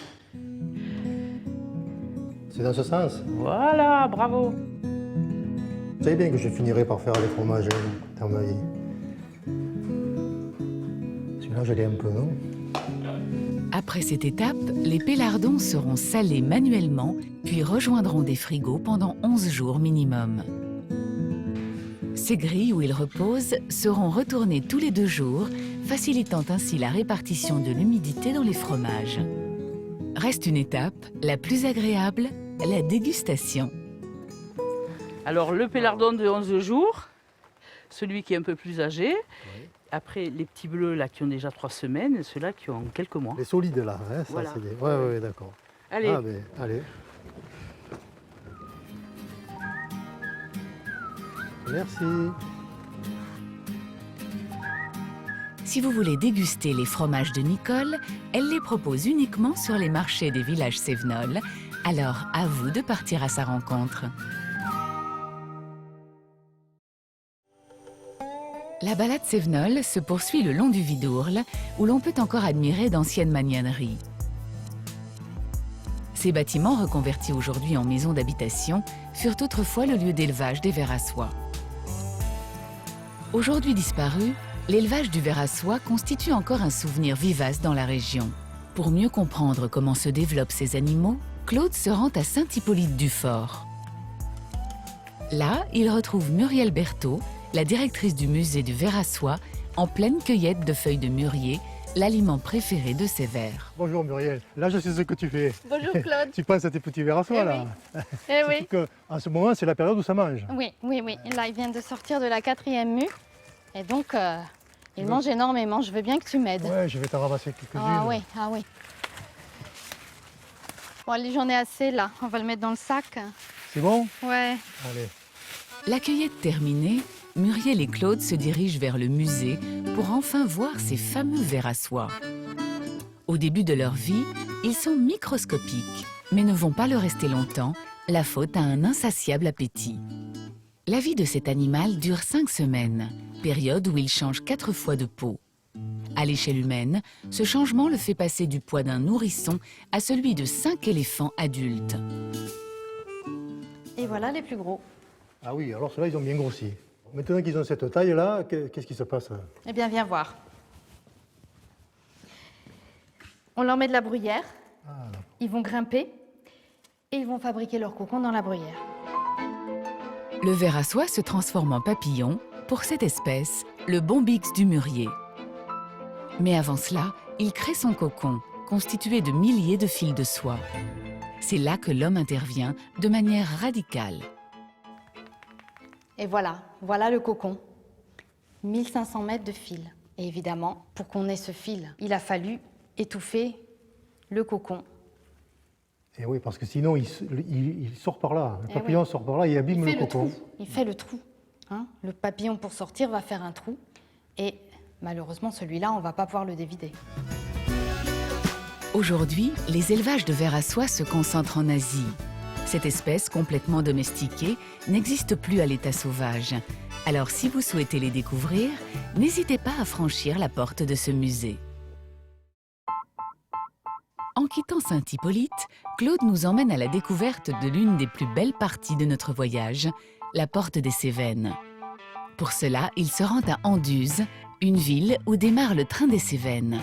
C'est dans ce sens? Voilà, bravo. Vous savez bien que je finirai par faire les fromages dans ma vie. Celui-là, je l'ai un peu, non? Après cette étape, les pélardons seront salés manuellement, puis rejoindront des frigos pendant 11 jours minimum. Ces grilles où ils reposent seront retournées tous les 2 jours, facilitant ainsi la répartition de l'humidité dans les fromages. Reste une étape, la plus agréable, la dégustation. Alors le pélardon de 11 jours, celui qui est un peu plus âgé. Oui. Après, les petits bleus là qui ont déjà 3 semaines, et ceux-là qui ont quelques mois. Les solides là, hein, ça voilà. C'est des... Oui, d'accord. Allez. Ah, ben, allez. Merci. Si vous voulez déguster les fromages de Nicole, elle les propose uniquement sur les marchés des villages cévenols. Alors, à vous de partir à sa rencontre. La balade cévenole se poursuit le long du Vidourle, où l'on peut encore admirer d'anciennes magnaneries. Ces bâtiments, reconvertis aujourd'hui en maisons d'habitation, furent autrefois le lieu d'élevage des vers à soie. Aujourd'hui disparu, l'élevage du ver à soie constitue encore un souvenir vivace dans la région. Pour mieux comprendre comment se développent ces animaux, Claude se rend à Saint-Hippolyte-du-Fort. Là, il retrouve Muriel Berthaud, la directrice du musée du ver à soie, en pleine cueillette de feuilles de mûrier, l'aliment préféré de ces vers. Bonjour Muriel, là je sais ce que tu fais. Bonjour Claude. Tu penses à tes petits vers à soie là. Eh oui. En ce moment, c'est la période où ça mange. Oui. Là, il vient de sortir de la 4e mue. Et donc, il mange énormément. Je veux bien que tu m'aides. Ouais, je vais t'en ramasser quelques-unes. Ah oui. Bon, allez, j'en ai assez là. On va le mettre dans le sac. C'est bon? Ouais. Allez. La cueillette terminée, Muriel et Claude se dirigent vers le musée pour enfin voir ces fameux vers à soie. Au début de leur vie, ils sont microscopiques, mais ne vont pas le rester longtemps, la faute à un insatiable appétit. La vie de cet animal dure 5 semaines, période où il change 4 fois de peau. À l'échelle humaine, ce changement le fait passer du poids d'un nourrisson à celui de 5 éléphants adultes. Et voilà les plus gros. Ah oui, alors ceux-là, ils ont bien grossi. Maintenant qu'ils ont cette taille-là, qu'est-ce qui se passe? Eh bien, viens voir. On leur met de la bruyère, ils vont grimper et ils vont fabriquer leur cocon dans la bruyère. Le ver à soie se transforme en papillon, pour cette espèce, le bombix du mûrier. Mais avant cela, il crée son cocon, constitué de milliers de fils de soie. C'est là que l'homme intervient de manière radicale. Et voilà le cocon. 1500 mètres de fil. Et évidemment, pour qu'on ait ce fil, il a fallu étouffer le cocon. Et oui, parce que sinon, il sort par là. Le papillon sort par là, il abîme le cocon. Il fait le trou. Hein, le papillon, pour sortir, va faire un trou. Et malheureusement, celui-là, on ne va pas pouvoir le dévider. Aujourd'hui, les élevages de vers à soie se concentrent en Asie. Cette espèce, complètement domestiquée, n'existe plus à l'état sauvage. Alors si vous souhaitez les découvrir, n'hésitez pas à franchir la porte de ce musée. En quittant Saint-Hippolyte, Claude nous emmène à la découverte de l'une des plus belles parties de notre voyage, la Porte des Cévennes. Pour cela, il se rend à Anduze, une ville où démarre le train des Cévennes.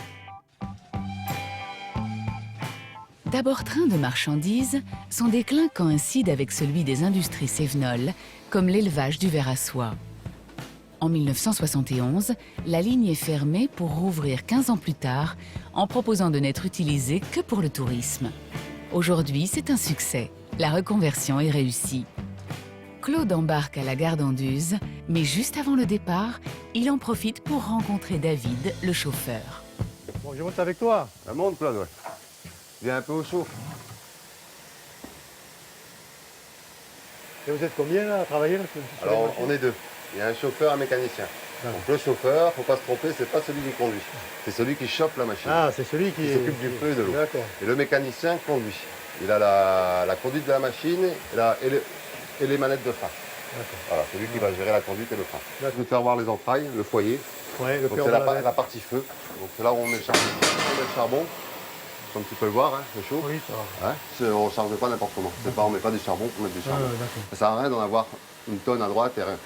D'abord train de marchandises, son déclin coïncide avec celui des industries cévenoles, comme l'élevage du ver à soie. En 1971, la ligne est fermée pour rouvrir 15 ans plus tard, en proposant de n'être utilisée que pour le tourisme. Aujourd'hui, c'est un succès. La reconversion est réussie. Claude embarque à la gare d'Anduze, mais juste avant le départ, il en profite pour rencontrer David, le chauffeur. Bon, je monte avec toi. Ça monte, Claude, ouais. Viens un peu au chaud. Et vous êtes combien là à travailler là, Alors, on est deux. Il y a un chauffeur et un mécanicien. Donc le chauffeur, il ne faut pas se tromper, c'est pas celui qui conduit. C'est celui qui chauffe la machine. Ah, c'est celui qui s'occupe du feu et de l'eau. D'accord. Et le mécanicien conduit. Il a la conduite de la machine et les manettes de frein. Voilà, c'est lui qui va gérer la conduite et le frein. Je vais te faire voir les entrailles, le foyer. Ouais, donc c'est la partie feu. Donc c'est là où on met le charbon. On met le charbon. Comme tu peux le voir, hein, c'est chaud. Oui, ça va. On ne charge pas n'importe comment. On ne met pas du charbon pour mettre du charbon. Ça ne sert à rien d'en avoir une tonne à droite et rien.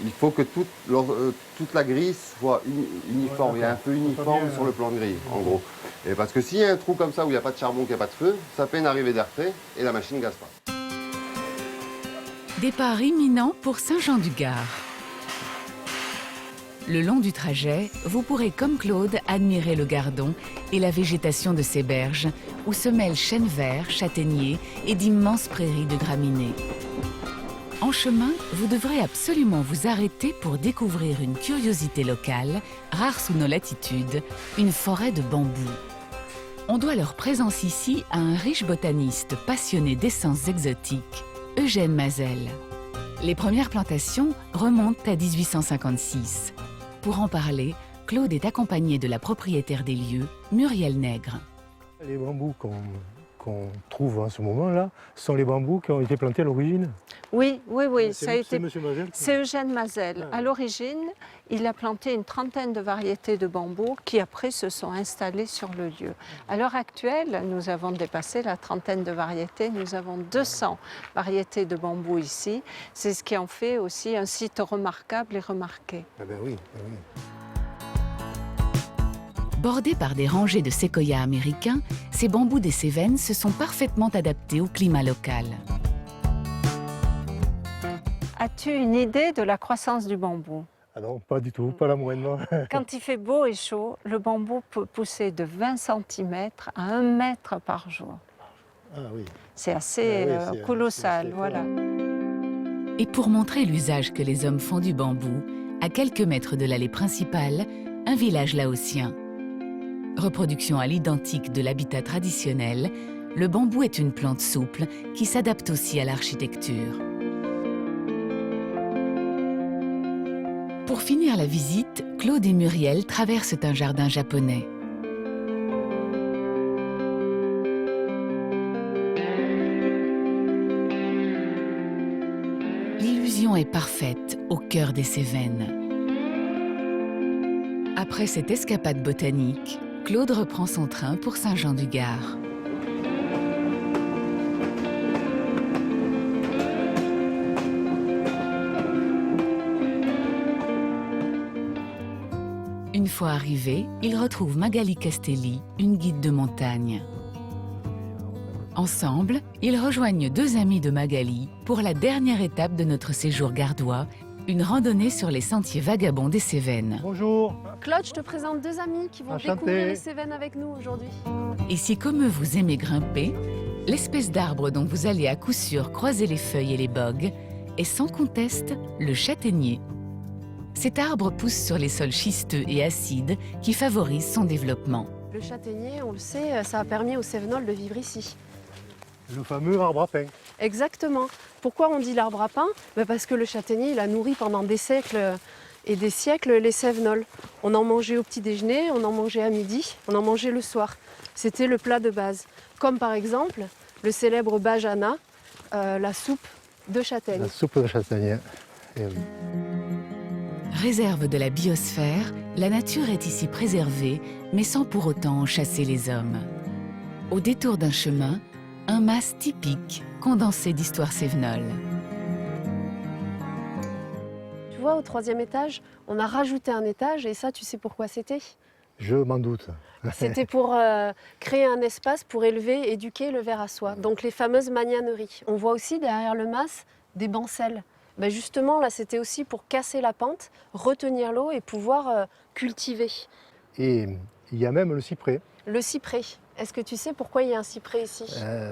Il faut que toute la grille soit uniforme. Il y a un peu uniforme sur le plan de grille, en gros. Et parce que s'il y a un trou comme ça où il n'y a pas de charbon, qu'il n'y a pas de feu, ça fait une arrivée d'air frais et la machine ne gaze pas. Départ imminent pour Saint-Jean-du-Gard. Le long du trajet, vous pourrez, comme Claude, admirer le Gardon et la végétation de ses berges, où se mêlent chênes verts, châtaigniers et d'immenses prairies de graminées. En chemin, vous devrez absolument vous arrêter pour découvrir une curiosité locale, rare sous nos latitudes, une forêt de bambous. On doit leur présence ici à un riche botaniste passionné d'essences exotiques, Eugène Mazel. Les premières plantations remontent à 1856. Pour en parler, Claude est accompagné de la propriétaire des lieux, Muriel Nègre. Les bambous qu'on trouve en ce moment-là sont les bambous qui ont été plantés à l'origine. Oui, ça a été. C'est Eugène Mazel. À l'origine, il a planté une trentaine de variétés de bambous qui après se sont installées sur le lieu. À l'heure actuelle, nous avons dépassé la trentaine de variétés. Nous avons 200 variétés de bambous ici. C'est ce qui en fait aussi un site remarquable et remarqué. Ah ben oui, ah oui. Bordés par des rangées de séquoias américains, ces bambous des Cévennes se sont parfaitement adaptés au climat local. As-tu une idée de la croissance du bambou? Ah non, pas du tout, pas la moindre. Quand il fait beau et chaud, le bambou peut pousser de 20 cm à 1 mètre par jour. Ah oui. C'est assez colossal, voilà. Et pour montrer l'usage que les hommes font du bambou, à quelques mètres de l'allée principale, un village laotien. Reproduction à l'identique de l'habitat traditionnel, le bambou est une plante souple qui s'adapte aussi à l'architecture. Pour finir la visite, Claude et Muriel traversent un jardin japonais. L'illusion est parfaite au cœur des Cévennes. Après cette escapade botanique, Claude reprend son train pour Saint-Jean-du-Gard. Une fois arrivé, il retrouve Magali Castelli, une guide de montagne. Ensemble, ils rejoignent 2 amis de Magali pour la dernière étape de notre séjour gardois, une randonnée sur les sentiers vagabonds des Cévennes. Bonjour. Claude, je te présente 2 amis qui vont découvrir les Cévennes avec nous aujourd'hui. Et si comme eux vous aimez grimper, l'espèce d'arbre dont vous allez à coup sûr croiser les feuilles et les bogues est sans conteste le châtaignier. Cet arbre pousse sur les sols schisteux et acides qui favorisent son développement. Le châtaignier, on le sait, ça a permis aux Cévenols de vivre ici. Le fameux arbre à pain. Exactement. Pourquoi on dit l'arbre à pain? Parce que le châtaignier, il a nourri pendant des siècles et des siècles les Cévenols. On en mangeait au petit déjeuner, on en mangeait à midi, on en mangeait le soir. C'était le plat de base. Comme par exemple le célèbre bajana, la soupe de châtaigne. La soupe de châtaigne, eh oui. Réserve de la biosphère, la nature est ici préservée, mais sans pour autant en chasser les hommes. Au détour d'un chemin, un mas typique condensé d'histoires cévenoles. Tu vois, au 3e étage, on a rajouté un étage et ça, tu sais pourquoi c'était? Je m'en doute. C'était pour créer un espace pour élever, éduquer le ver à soie. Donc les fameuses magnaneries. On voit aussi derrière le mas des bancelles. Ben justement, là, c'était aussi pour casser la pente, retenir l'eau et pouvoir cultiver. Et il y a même le cyprès. Le cyprès. Est-ce que tu sais pourquoi il y a un cyprès ici?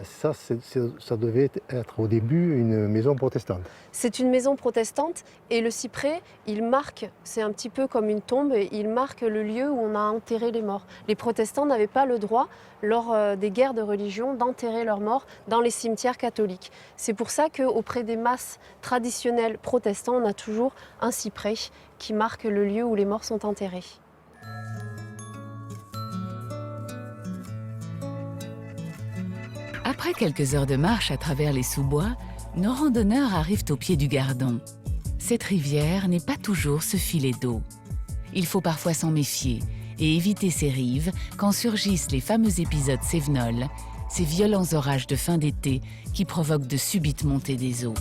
Ça devait être au début une maison protestante. C'est une maison protestante et le cyprès, il marque, c'est un petit peu comme une tombe, il marque le lieu où on a enterré les morts. Les protestants n'avaient pas le droit, lors des guerres de religion, d'enterrer leurs morts dans les cimetières catholiques. C'est pour ça qu'auprès des masses traditionnelles protestants, on a toujours un cyprès qui marque le lieu où les morts sont enterrés. Après quelques heures de marche à travers les sous-bois, nos randonneurs arrivent au pied du Gardon. Cette rivière n'est pas toujours ce filet d'eau. Il faut parfois s'en méfier et éviter ses rives quand surgissent les fameux épisodes cévenols, ces violents orages de fin d'été qui provoquent de subites montées des eaux.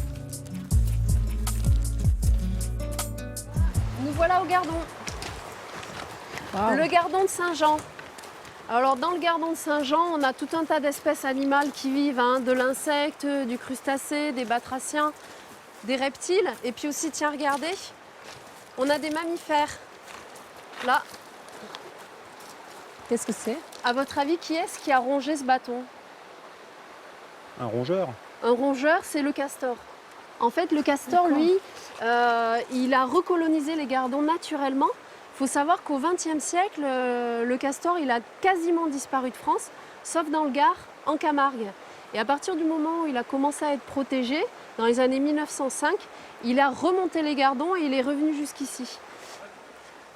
Nous voilà au Gardon. Wow. Le Gardon de Saint-Jean. Alors dans le Gardon de Saint-Jean, on a tout un tas d'espèces animales qui vivent, de l'insecte, du crustacé, des batraciens, des reptiles. Et puis aussi, tiens, regardez, on a des mammifères. Là. Qu'est-ce que c'est? À votre avis, qui est-ce qui a rongé ce bâton? Un rongeur. Un rongeur, c'est le castor. En fait, le castor, lui, il a recolonisé les Gardons naturellement. Il faut savoir qu'au XXe siècle, le castor, il a quasiment disparu de France, sauf dans le Gard, en Camargue. Et à partir du moment où il a commencé à être protégé, dans les années 1905, il a remonté les Gardons et il est revenu jusqu'ici.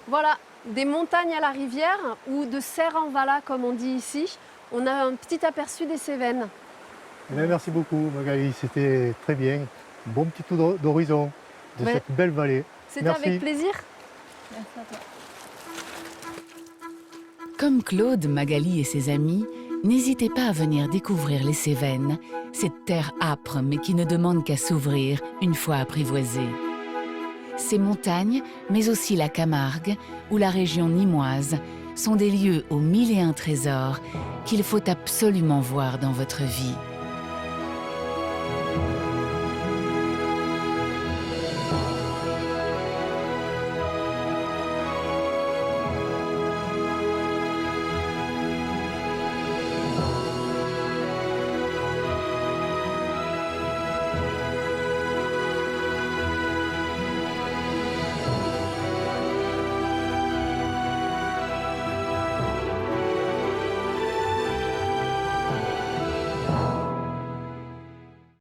Voilà, des montagnes à la rivière ou de serre en vala, comme on dit ici. On a un petit aperçu des Cévennes. Merci beaucoup, Magali, c'était très bien. Bon petit tour d'horizon de cette belle vallée. C'était avec plaisir. Merci à toi. Comme Claude, Magali et ses amis, n'hésitez pas à venir découvrir les Cévennes, cette terre âpre mais qui ne demande qu'à s'ouvrir une fois apprivoisée. Ces montagnes, mais aussi la Camargue ou la région nîmoise, sont des lieux aux 1001 trésors qu'il faut absolument voir dans votre vie.